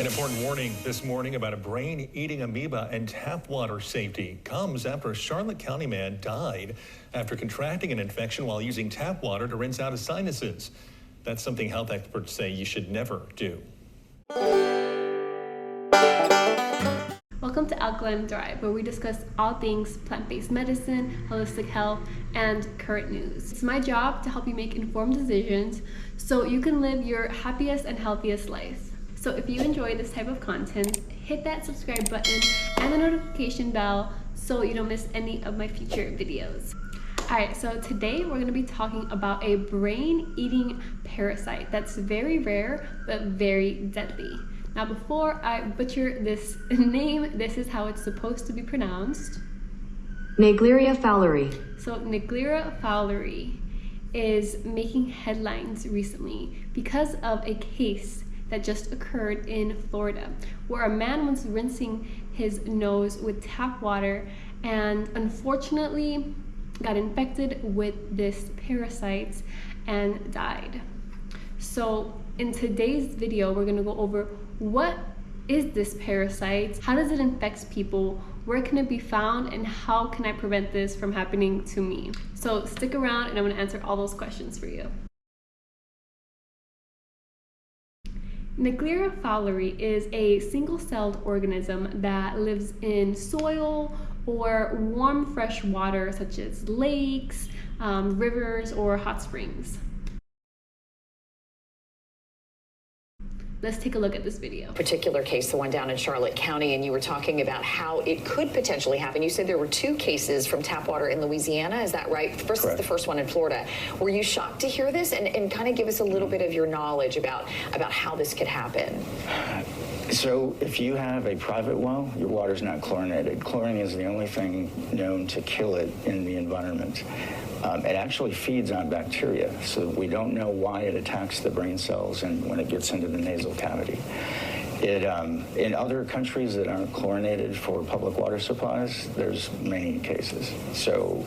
An important warning this morning about a brain-eating amoeba and tap water safety comes after a Charlotte County man died after contracting an infection while using tap water to rinse out his sinuses. That's something health experts say you should never do. Welcome to Alkaline Thrive, where we discuss all things plant-based medicine, holistic health, and current news. It's my job to help you make informed decisions so you can live your happiest and healthiest life. So if you enjoy this type of content, hit that subscribe button and the notification bell so you don't miss any of my future videos. Alright, so today we're going to be talking about a brain-eating parasite that's very rare but very deadly. Now before I butcher this name, this is how it's supposed to be pronounced. Naegleria Fowleri. So Naegleria Fowleri is making headlines recently because of a case that just occurred in Florida, where a man was rinsing his nose with tap water and unfortunately got infected with this parasite and died. So in today's video, we're gonna go over what is this parasite, how does it infect people, where can it be found, and how can I prevent this from happening to me? So stick around and I'm gonna answer all those questions for you. Naegleria fowleri is a single-celled organism that lives in soil or warm fresh water such as lakes, rivers, or hot springs. Let's take a look at this video. Particular case, the one down in Charlotte County, and you were talking about how it could potentially happen. You said there were 2 cases from tap water in Louisiana, is that right? First, the first one in Florida. Were you shocked to hear this? And kind of give us a little bit of your knowledge about how this could happen. So if you have a private well, your water's not chlorinated. Chlorine is the only thing known to kill it in the environment. It actually feeds on bacteria, so we don't know why it attacks the brain cells and when it gets into the nasal cavity. In other countries that aren't chlorinated for public water supplies, there's many cases. So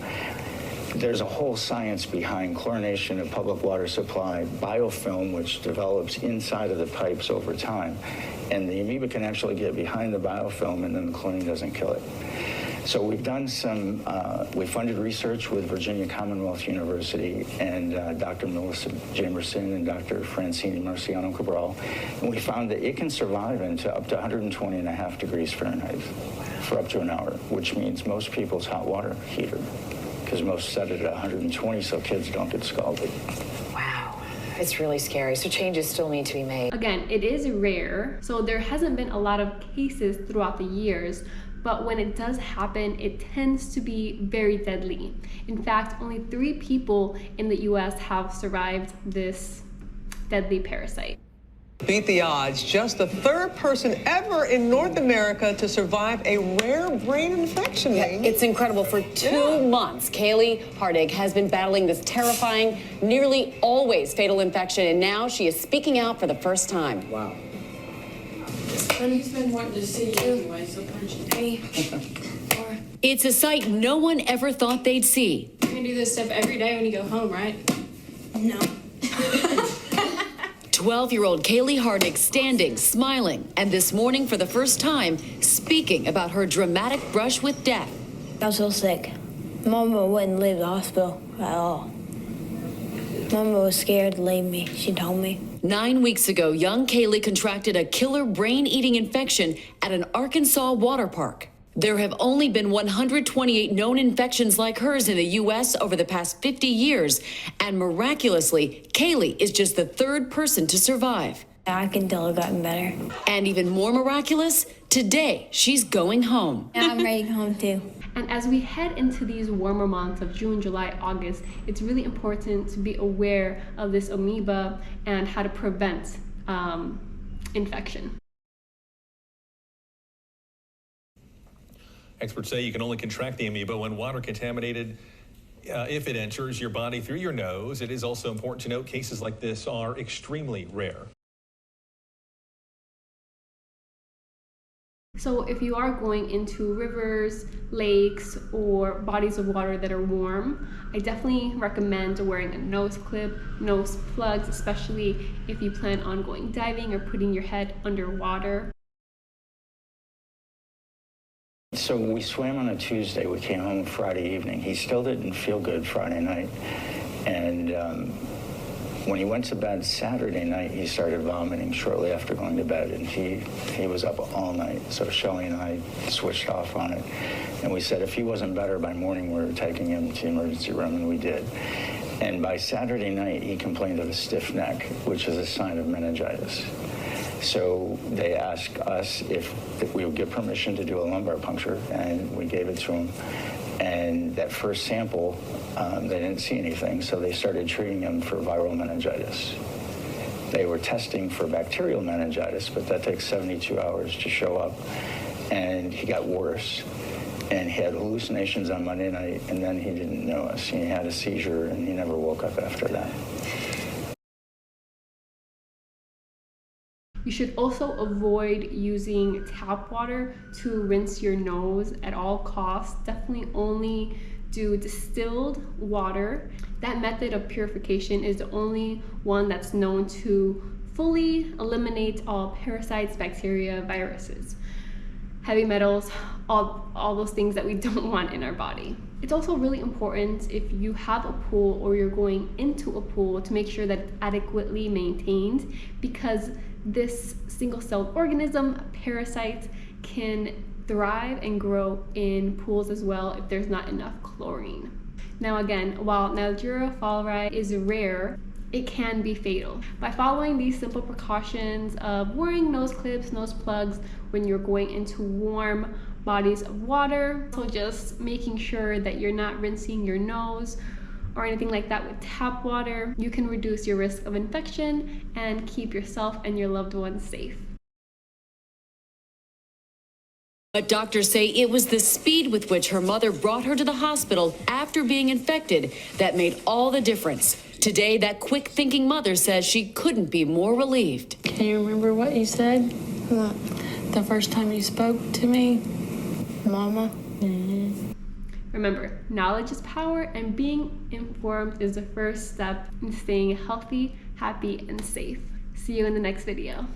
there's a whole science behind chlorination of public water supply, biofilm, which develops inside of the pipes over time. And the amoeba can actually get behind the biofilm and then the chlorine doesn't kill it. So we've done we funded research with Virginia Commonwealth University and Dr. Melissa Jamerson and Dr. Francine Marciano Cabral, and we found that it can survive into up to 120.5 degrees Fahrenheit for up to an hour, which means most people's hot water heater, because most set it at 120 so kids don't get scalded. Wow, it's really scary. So changes still need to be made. Again, it is rare, so there hasn't been a lot of cases throughout the years, but when it does happen, it tends to be very deadly. In fact, only 3 people in the US have survived this deadly parasite. Beat the odds, just the 3rd person ever in North America to survive a rare brain infection. Yeah, it's incredible. For 2 months, Kaylee Hardig has been battling this terrifying, nearly always fatal infection, and now she is speaking out for the first time. Wow. Honey's been wanting to see you anyway, so punch me. Or It's a sight no one ever thought they'd see. you're gonna do this stuff every day when you go home, right? No. 12-year-old Kaylee Hardig standing, smiling, and this morning for the first time, speaking about her dramatic brush with death. I was so sick. Mama wouldn't leave the hospital at all. Mama was scared to leave me. She told me. 9 weeks ago, young Kaylee contracted a killer brain-eating infection at an Arkansas water park. There have only been 128 known infections like hers in the U.S. over the past 50 years, and miraculously, Kaylee is just the 3rd person to survive. I can tell it gotten better. And even more miraculous, today she's going home. Yeah, I'm ready to go home too. And as we head into these warmer months of June, July, August, it's really important to be aware of this amoeba and how to prevent infection. Experts say you can only contract the amoeba when water contaminated if it enters your body through your nose. It is also important to note cases like this are extremely rare. So if you are going into rivers, lakes, or bodies of water that are warm, I definitely recommend wearing a nose clip, nose plugs, especially if you plan on going diving or putting your head underwater. So we swam on a Tuesday. We came home Friday evening. He still didn't feel good Friday night. And when he went to bed Saturday night, he started vomiting shortly after going to bed, and he was up all night. So Shelly and I switched off on it, and we said if he wasn't better by morning, we were taking him to the emergency room, and we did. And by Saturday night, he complained of a stiff neck, which is a sign of meningitis. So they asked us if we would give permission to do a lumbar puncture, and we gave it to him. And that first sample, they didn't see anything, so they started treating him for viral meningitis. They were testing for bacterial meningitis, but that takes 72 hours to show up. And he got worse, and he had hallucinations on Monday night, and then he didn't know us. He had a seizure, and he never woke up after that. You should also avoid using tap water to rinse your nose at all costs. Definitely only do distilled water. That method of purification is the only one that's known to fully eliminate all parasites, bacteria, viruses, heavy metals, all those things that we don't want in our body. It's also really important if you have a pool or you're going into a pool to make sure that it's adequately maintained, because this single-celled organism, parasite, can thrive and grow in pools as well if there's not enough chlorine. Now again, while Naegleria Fowleri is rare, it can be fatal. By following these simple precautions of wearing nose clips, nose plugs when you're going into warm bodies of water, so just making sure that you're not rinsing your nose or anything like that with tap water, you can reduce your risk of infection and keep yourself and your loved ones safe. But doctors say it was the speed with which her mother brought her to the hospital after being infected that made all the difference. Today, that quick-thinking mother says she couldn't be more relieved. Can you remember what you said? What? The first time you spoke to me? Mama? Remember, knowledge is power, and being informed is the first step in staying healthy, happy, and safe. See you in the next video.